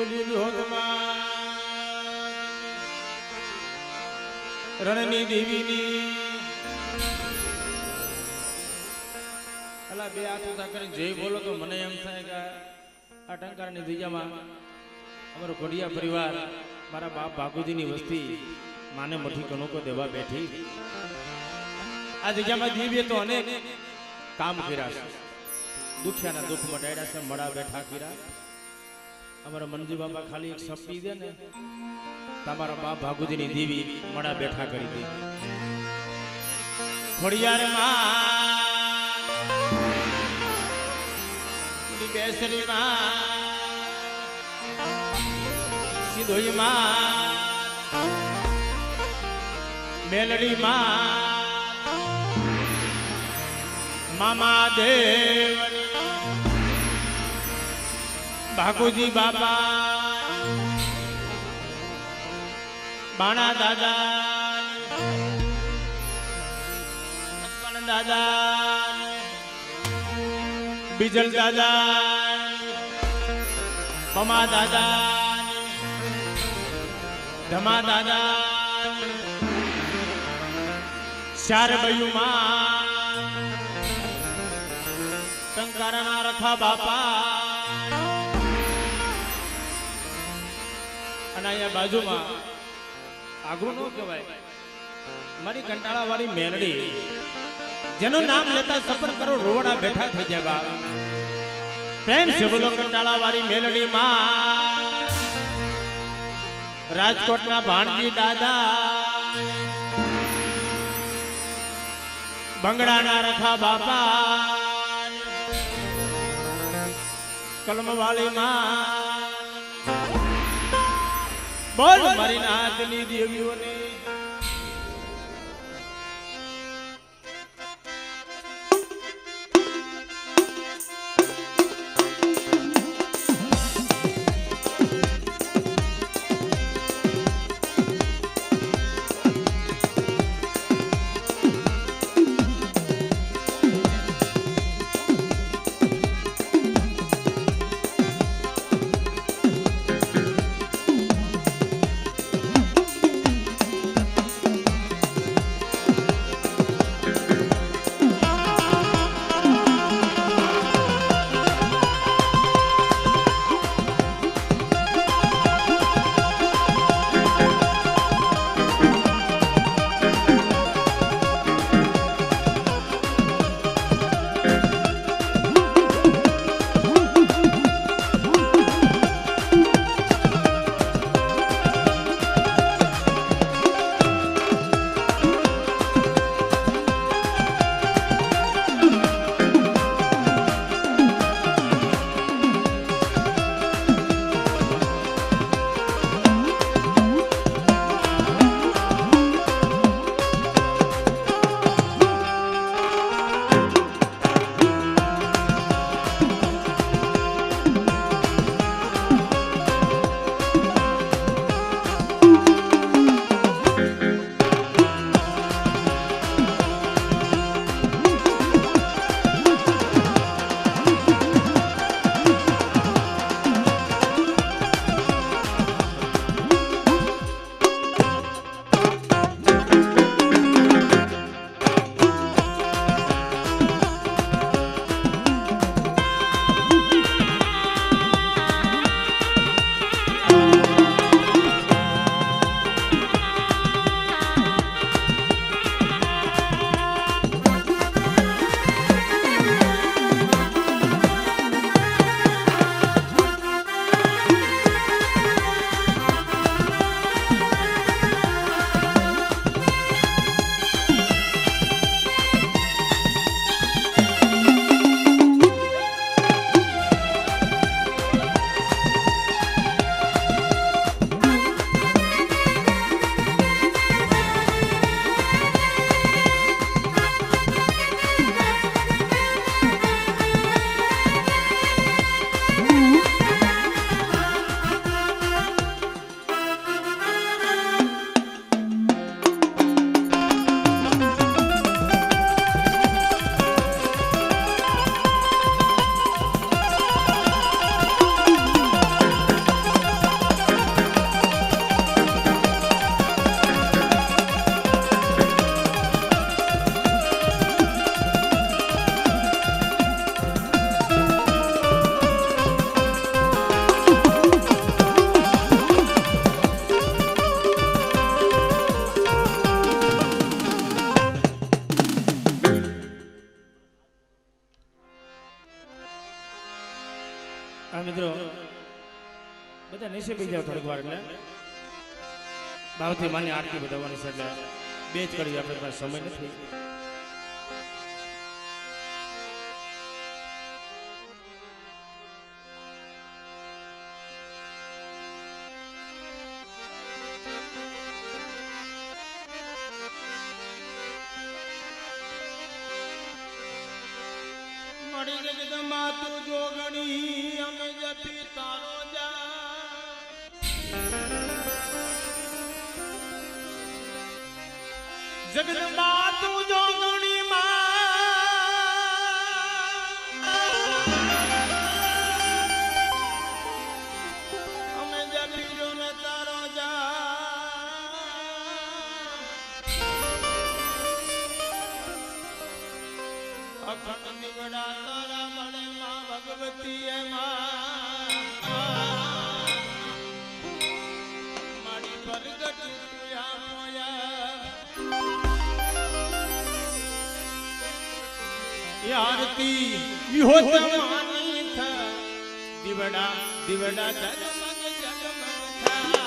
બોલી હોતમાં રણની દેવીની અલા બે હાથ ઉઠા કરીને જય બોલો તો મને એમ થાય કે આ ટંકારની દિજામાં અમારો ઘોડિયા પરિવાર મારા બાપ બાપુજીની વસ્તી માને મઠી કણુકો દેવા બેઠી આ દિજામાં દિવ્ય તો અનેક કામ કર્યા છે દુખિયાના દુઃખ મટાડ્યા છે મળા બેઠા કર્યા અમારા મનજી બાબા ખાલી એક સપી દે ને તમારા બાપ ભાગુજીની દેવી મળા બેઠા કરી દે ખોડિયાર માં બેસરી માં સિંધોઈ માં મેલડી માં મામા દેવ ભાગુજી બાબા બાણા દાદા દાદા બીજલ દાદા પમા દાદા ધમા દાદા શારબયુમાં ટંકારના રખા બાપા અને અહીંયા બાજુમાં આગળ નો કહેવાય મારી કંટાળા વાળી મેલડી જેનું નામ લેતા સફર કરો રોવડા બેઠા થઈ જાય બાપ પ્રેમ છે બોલો કંટાળા વાળી મેલડી માં રાજકોટના ભાણજી દાદા બંગડાના રખા બાપા કલમવાળી માં બોલ મારી નાતની દેવીઓને હા મિત્રો બધા નીચે બેસી જાવ થોડીક વાર એટલે ભાવથી માની આરતી બધાવાની છે એટલે બે જ કરી આપણે પાસે સમય નથી. જગદમાં તું જોગણી અમે જપી તારો જા જગદમાં તું જોગણી અમે જપી જો ને તારો જા અખંડ દીવડા તારા મળે માં ભગવતી મારી પ્રગટ તુયા મોયા આરતી વિહોત માની થા દીવડા દીવડા જગમગ જગમગ થા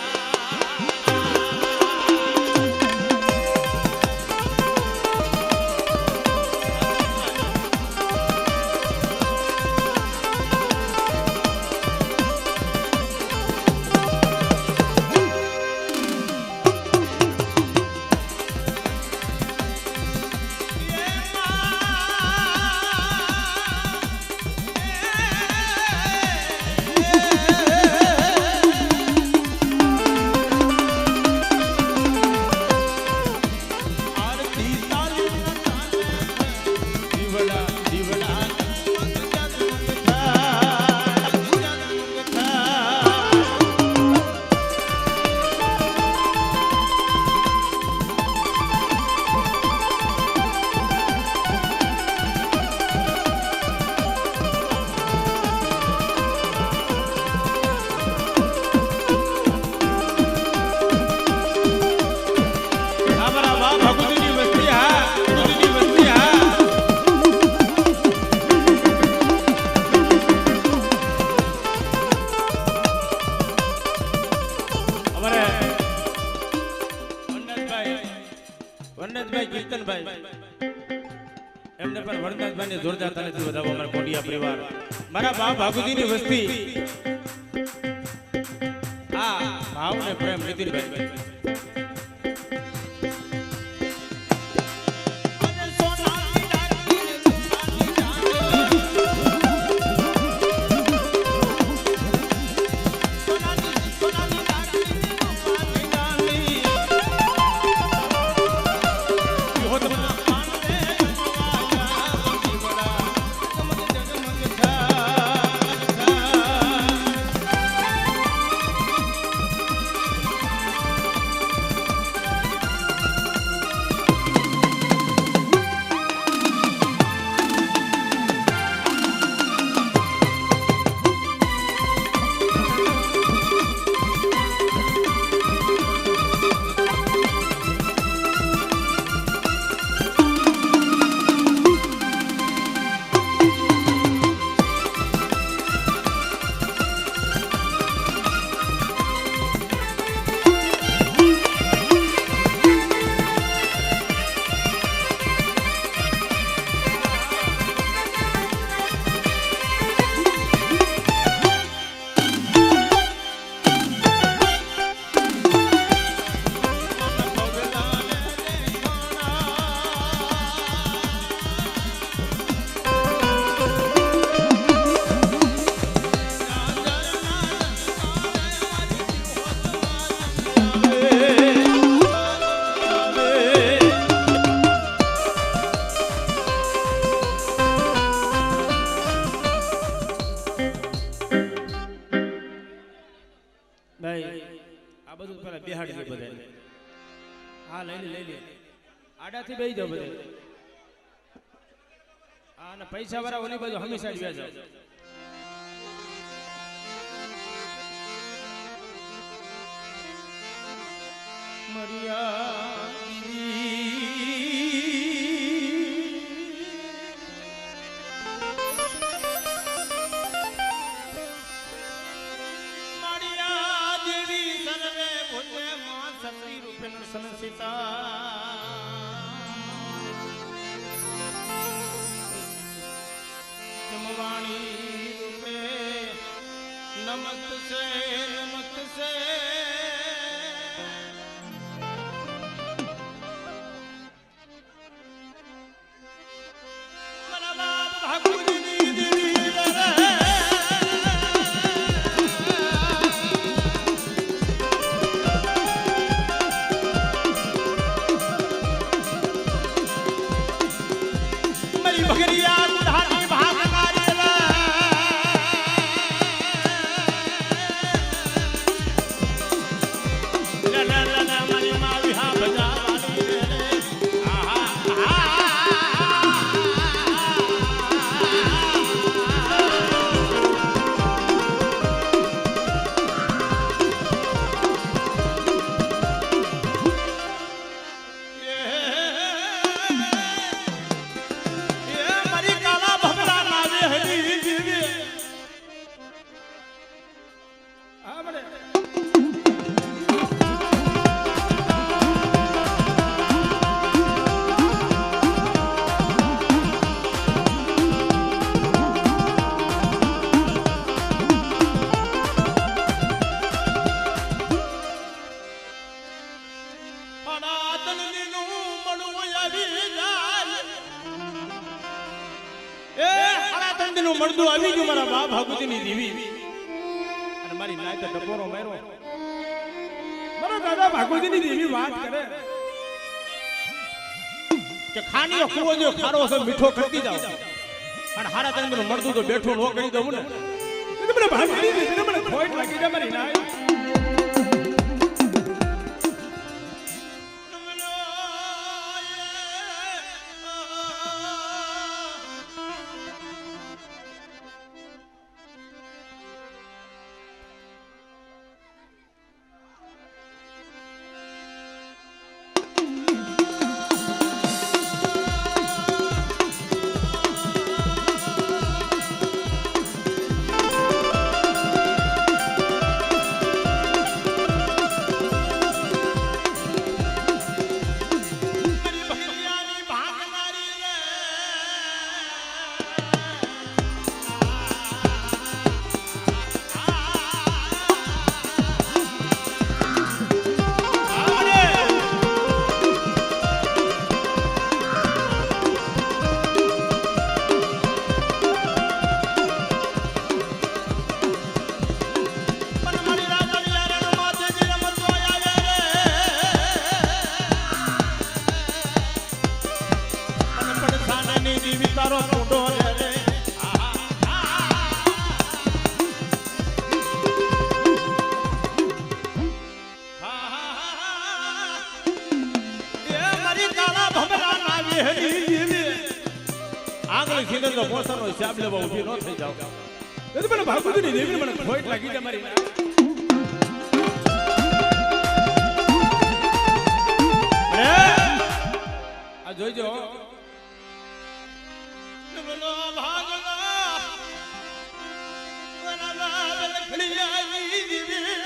એમને પણ વરદાનભાઈ ને જોરદાર તાલીથી વધાવો અમારા કોડિયા પરિવાર મારા બા ભાગુજીની વસ્તી આ ભાવ ને પ્રેમ નીતિનભાઈ આ બધું પેલા બેહાડી લે બધા હા લઈ લે આડાથી બેહી જાવ બધા આ ને પૈસા વાળા ઓલી બાજુ હંમેશા જ બેસા મરિયા નમત સે નમત સે મારા બાપ ભાગુજીની દેવી રે મારી ભગરિયા ઉધારી ભાગ મારી લા મારી મા વિહા બજાવાની રે મારી કાલા ભમરા નાવે હરી જીવી હા બડે અનાદનનું મળવું આવી જાય એ અનાદનનું મળતું આવી ગયું મારા બા ભાગુજીની દેવી અને મારી નાય તો ડબોરો માર્યો મારો દાદા ભાગુજીની દેવી વાત કરે કે ખાનીઓ કૂવો જો ખારો છે મીઠો કરતી જાવ અને હારા તંગનું મળતું તો બેઠું નો કરી દઉં ને એટલે મને ભાગુજીની દેવીને મને ખોટ લાગી જાય મારી નાય મારી ભગરિયાની ભાગ મારી રે પણ મારી રાજા રે માથે જે રમતો આવે રે અને પડસાની દેવી તારો ટોટો રે એ મારી કાળા ભમરા નાવી હરી જીવી આગળ ખીલે તો પોતાનો હિસાબ લેવા ઊભી ન થઈ જાવ એટલે મને ભાગુજીની દેવીને મને ખોટ લાગી જાય મારી નાય આ જોઈજો નમનો ભાગલા વનલા લખડિયાની દીવી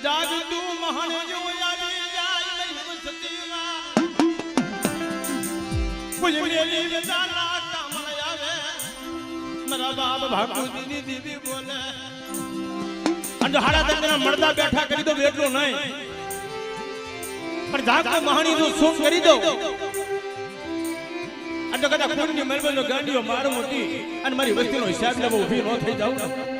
જાગતું મહાન જો આવી જાય મહિમ સતીમાં કોઈ મેલી વેદાના કામણ આવે મારા બાપ ભાગુજીની દીદી બોલે અને હાડા તંગના મળદા બેઠા કરી દો એટલું નહીં પણ જાગતો મહાની જો શું કરી દો અને તો કદાચ ખૂનની મરબલનો ગાંડીઓ મારો મોટી અને મારી વસ્તીનો હિસાબ લેવા ઊભી ન થઈ જાવ ને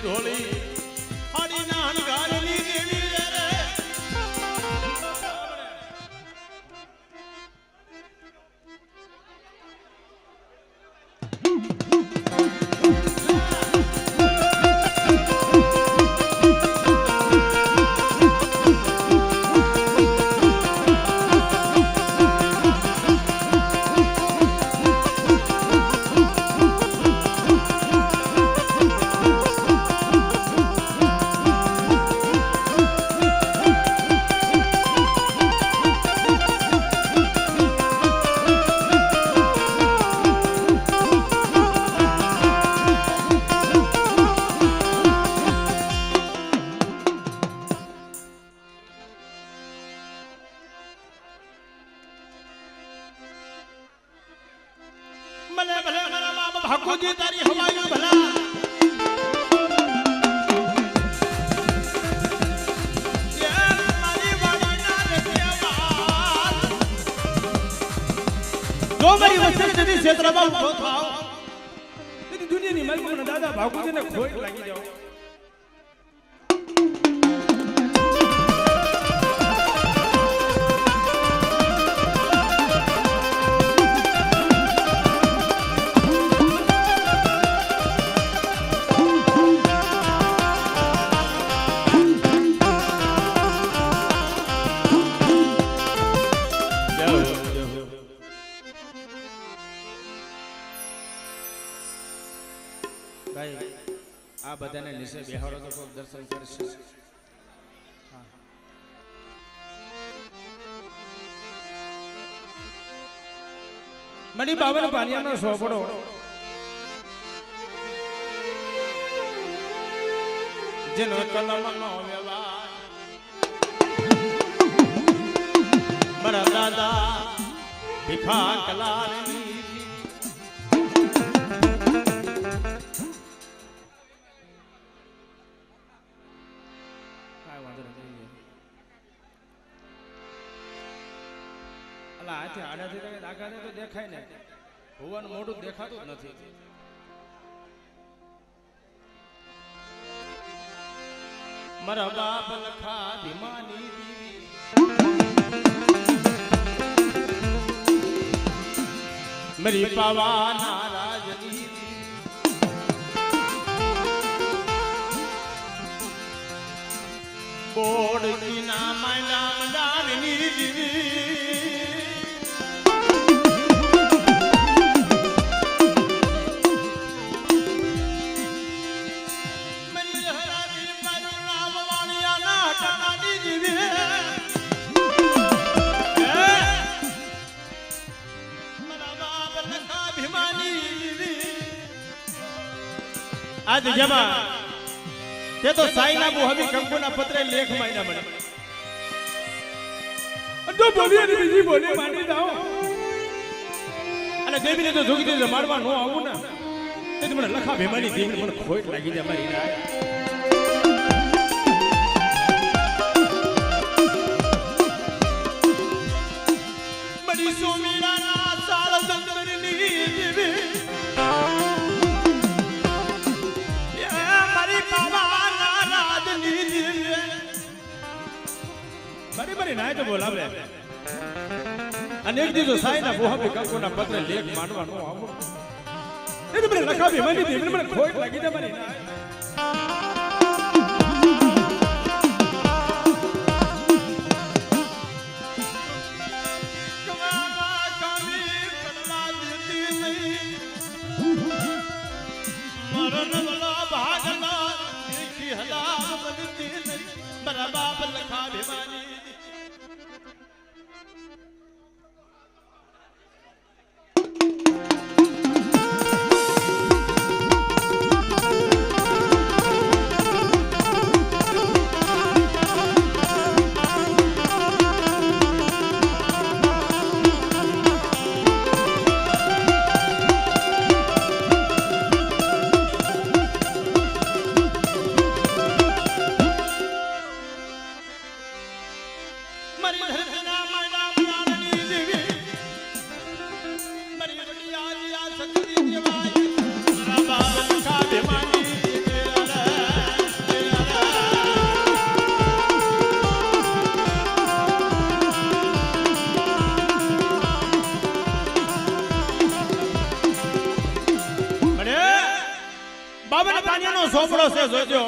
ધોળી હાડીના હણગારની દેવી રે ભલે ભલે મારા બાપ ભાગુજી તારી હવાયું ભલા જો મારી વસ્તી જતી ક્ષેત્રમાં ઉભો થાવ તેથી દુનિયાની માલિકોના દાદા ભાગુજીને ખોટ લાગી જાવ ભાઈ આ બધાને નીચે બેહાડો તો કોઈ દર્શન કરશે મની બાવન પાનિયાનો સોપડો જેનો કલમનો વ્યવહાર મારા દાદા ભીખા કલાની હાથે આડાથી દાખા તો દેખાય ને ભુવાનું મોઢું દેખાતું જ નથી મારા બાપ લખા ભીમાની દીવી મરી પાવા નારાજની બોડ કી ના માયલા મડાની દીવી આજ જમા તે તો સાઈના બુહબી કંકુના પત્રે લેખ માયના મને તો બોલીએ ને બીજી બોલી માની જાઓ અને દેવીને તો જોગી દે મારવા નો આવું ને તે મને લખા ભેમાની દેવીને મને ખોટ લાગી જાય મારી રાય બડી સોમીરાના સાલ દંદરની દેવી બરી બરી નાય તો બોલાવે અને એક દીધો સાઈના બોહાબી કંકુના પત્રે લેખ માંડવાનો આવો એ તો મને લખાવી મને દેવીને મને ખોટ લાગી જાય મારી નાય મારા બાપ લખા ભીમાની છે જોજો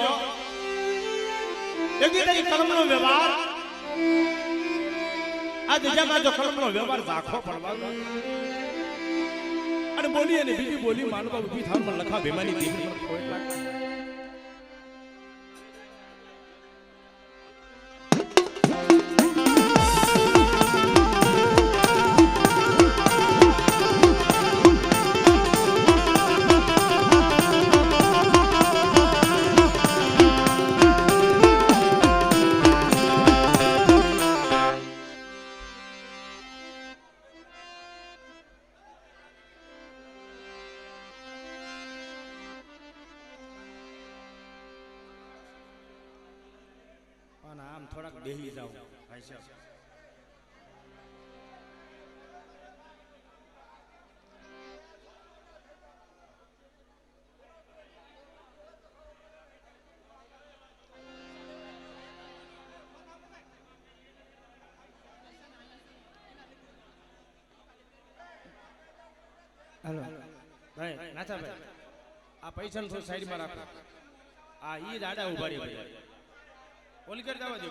એક દી કલમનો વ્યવહાર આ દિશામાં જો કલમનો વ્યવહાર ઝાખો પડવા અને બોલી અને બીજી બોલી માનવા ઊભી થાવ પણ લખા ભેમાની દીકરી પર ખોટ લાગે આમ થોડાક બેહી જાવ ભાઈ સાહેબ હેલો ભાઈ નાથા ભાઈ આ પૈસા થોડી સાઈડમાં રાખો આ ઈ દાડા ઉભા રહી ભાઈ ઓલી કરી જવા દે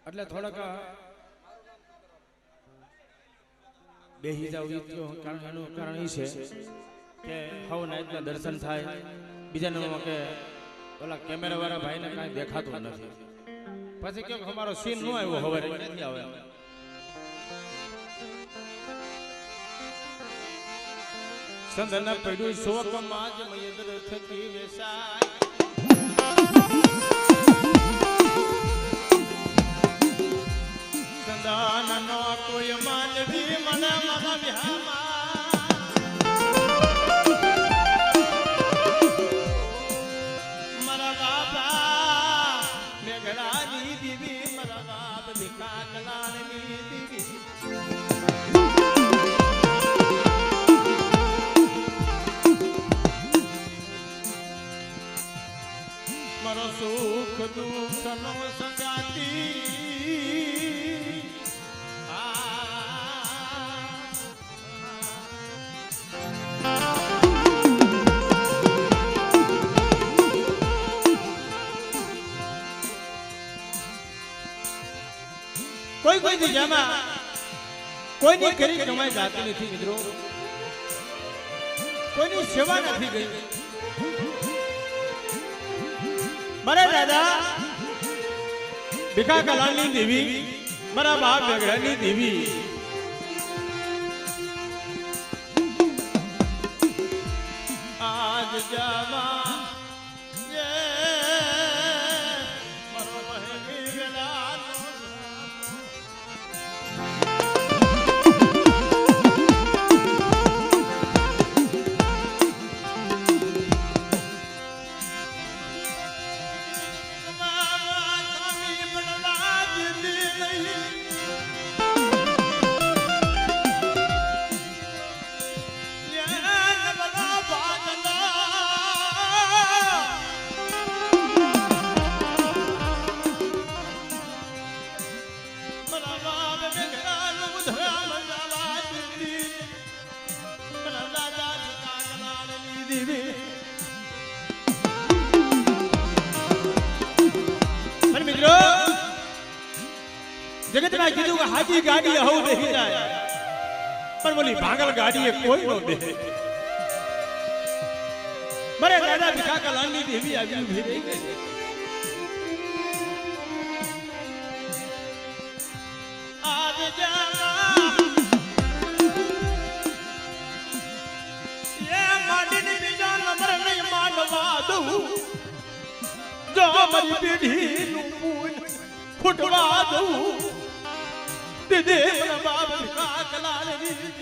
એટલે થોડાક બેહી જાવ કારણ એનું કારણ એ છે કે હવ નાઈટના દર્શન થાય બીજા નંબરમાં કે ઓલા કેમેરા વાળા ભાઈને કાંઈ દેખાતું નથી પછી કે અમારો સીન ન આવ્યો હવે નથી આવે સંદના પડ્યું શોકમાં જ મયદર થકી વેસાય સંદાનનો કોઈ માનવી મને મન વિહામાં સુખ દુઃખ નો સંગાતી કોઈ કોઈ દિશામાં કોઈની કરી કમાઈ જાતી નથી મિત્રો કોઈની સેવા નથી ગઈ મારા દાદા ભીખા કલાલની દેવી મારા બાપ વેગડાની દેવી આજ જામા જગતના કીધું કે હાજી ગાડી હવ બેહી જાય પણ બોલી ભાગલ ગાડીએ કોઈ નો બેહે મારે દાદા ભીખા કલાલની દેવી આવી ઉભી રહી ગઈ આજ જાના એ માડીની બીજા નંબર નહીં માનવા દઉં જો મારી પેઢીનું પૂન ફૂટવા દઉં દીદે મારા બાપ ભીખા કલાલની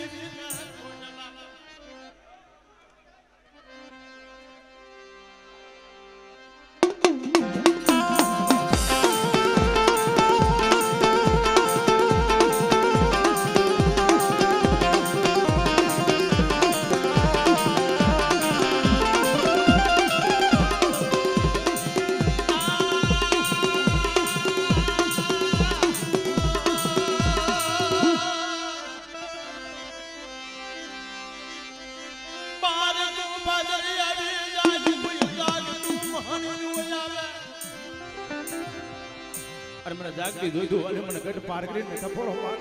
અને મને જાગતી જોઈતું અને મને ગઢ પાર કરીને ટપોરો માર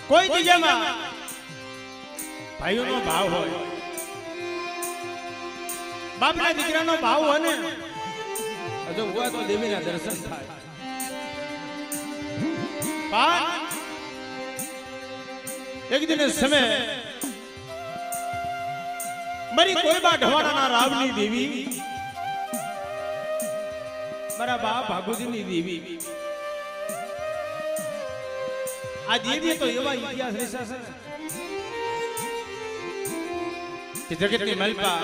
કોઈ જગ્યામાં ભાઈઓનો ભાવ હોય, બાપના દીકરાનો ભાવ હોય ને તો હુઆ તો દેવીના દર્શન થાય. એક દિન સમય મારી કોઈ બા ઢવાડાના રાવની દેવી, મારા બા ભાગુજીની દેવી, આ દેવી તો એવા ઇતિહાસ રેસા છે કે જગતની મલપા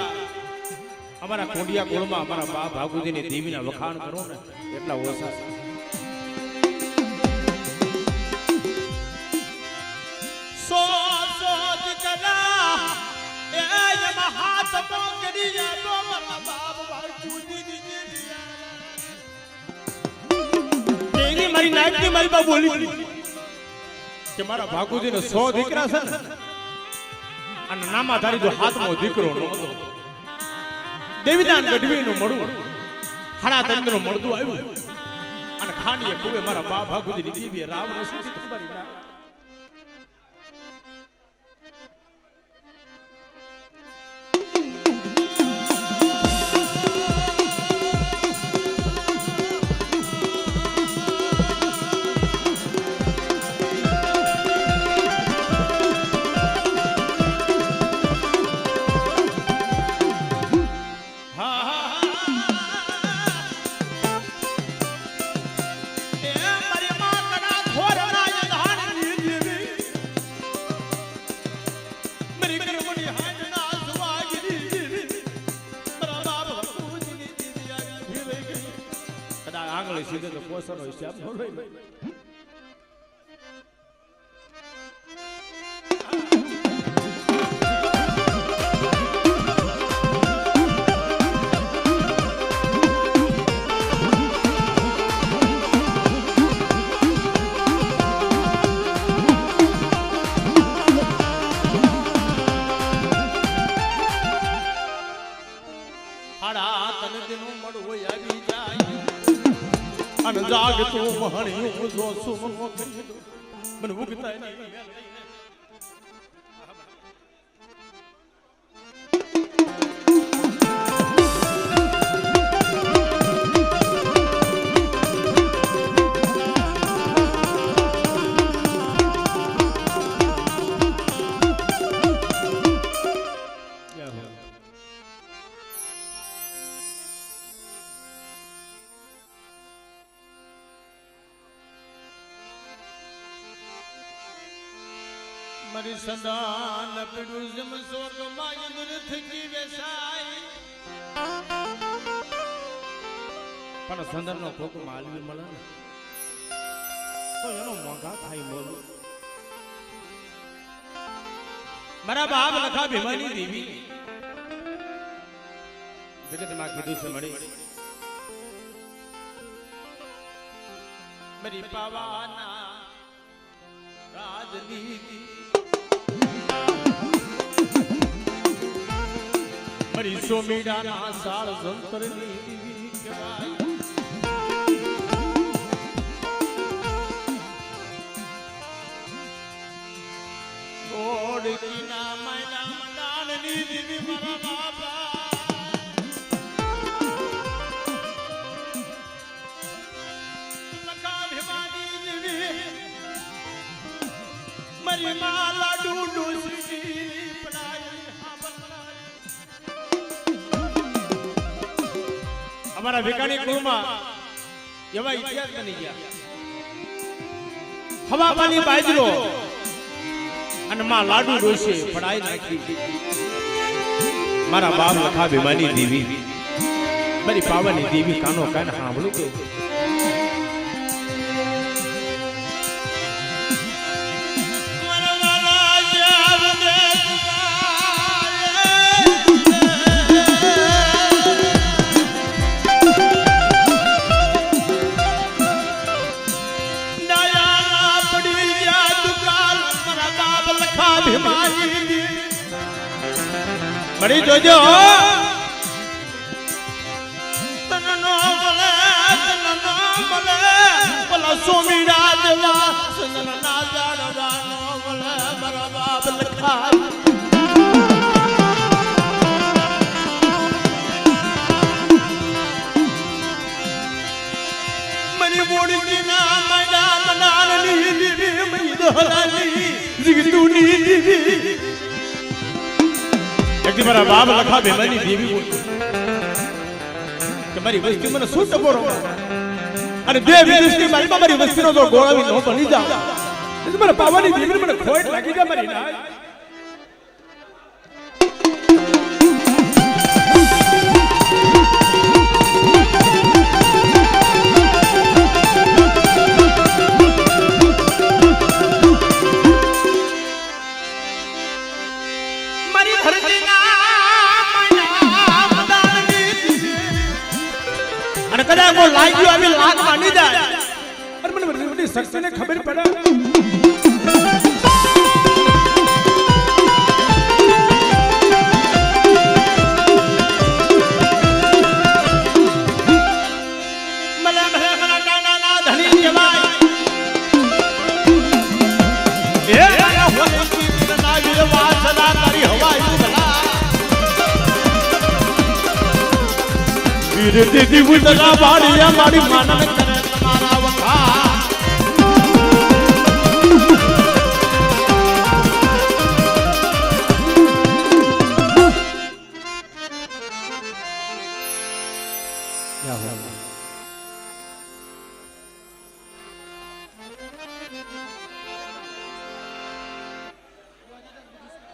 અમારા કોંડિયા કોળમાં અમારા બા ભાગુજીની દેવીના વખાણ કરો ને એટલા ઓછા છે. સો સો દીકરા એ મહાત પોકડી તો મારા બા ભાગુજીની દેવી મારી નાયકની મલપા બોલી કે મારા ભાગુજીને 100 દીકરા છે ને અને નામાધારી જો હાથમાં દીકરો નહોતો. દેવીદાન ગઢવીનું મળું હાડા તંત્રનું મળતું આવ્યું અને ખાનીએ કુવે મારા બા ભાગુજીની દેવીએ રામ રસી તમારી ના સીધે તો પોસનો હિસાબ ન લઈ. હાડા તને તેનું મળવું આવી જાય અને જાગતું મહણિયું જો સુમનો કરી દો મને ઉગતા નહીં. મારી સદાન પીડું જમ સ્વર્ગમાં ઇન્દ્ર થકી વેસાય પણ સંદરનો કોક માલવી મળે ને તો એનો મોંઘા થાય બોલું. મારા બાપ લખા ભીમાની દેવી જગતમાં કીધું છે મળી મારી પાવાના રાજનીતિ મારી સોમીડાના સાળ સંતરની દેવી કહેવાય. ઓડકીના માયના મંડાણની દેવી મારા બાપા મારી માં લાડુ ડોસી પડાઈ અમારા ભેગાની કુળમાં એવા ઇતિહાસ બની ગયા હવા પાણી બાજરો અને માં લાડુ ડોસી પડાઈ નાખી મારા બાપ લખા ભીમાની દેવી મારી પાવાની દેવી કાનો કાન સાંભળું કે બડી જોજો તનનો મળે બોલા સોમીડા દેવા સંગના જાડવાનો મળે મારા બાપ લખા મની મોડી ના મૈડા મનાની દીવી મઈ દોરાની જીગતુની દીવી એકદી મારા બાપ લખા ભેમાની દેવી કે મારી વસ્તી મને શું ટપોરો અને બે વિદેશની મારી વસ્તીનો તો ગોળાવી નો બની જા એટલે મારા પાવાની દેવી મને ખોટ લાગી જા મારી ના કદાચ કો લાગ્યો આવી લાગ માંડી જાય અને મને બધી શક્તિને ખબર પડે મને મને કાના ધણી કહેવાય એ રાજા હોય કે ના વીર વાસના તારી હવાઈ ભલા વીર દીદી ઉદલા બાડિયા મારી માનન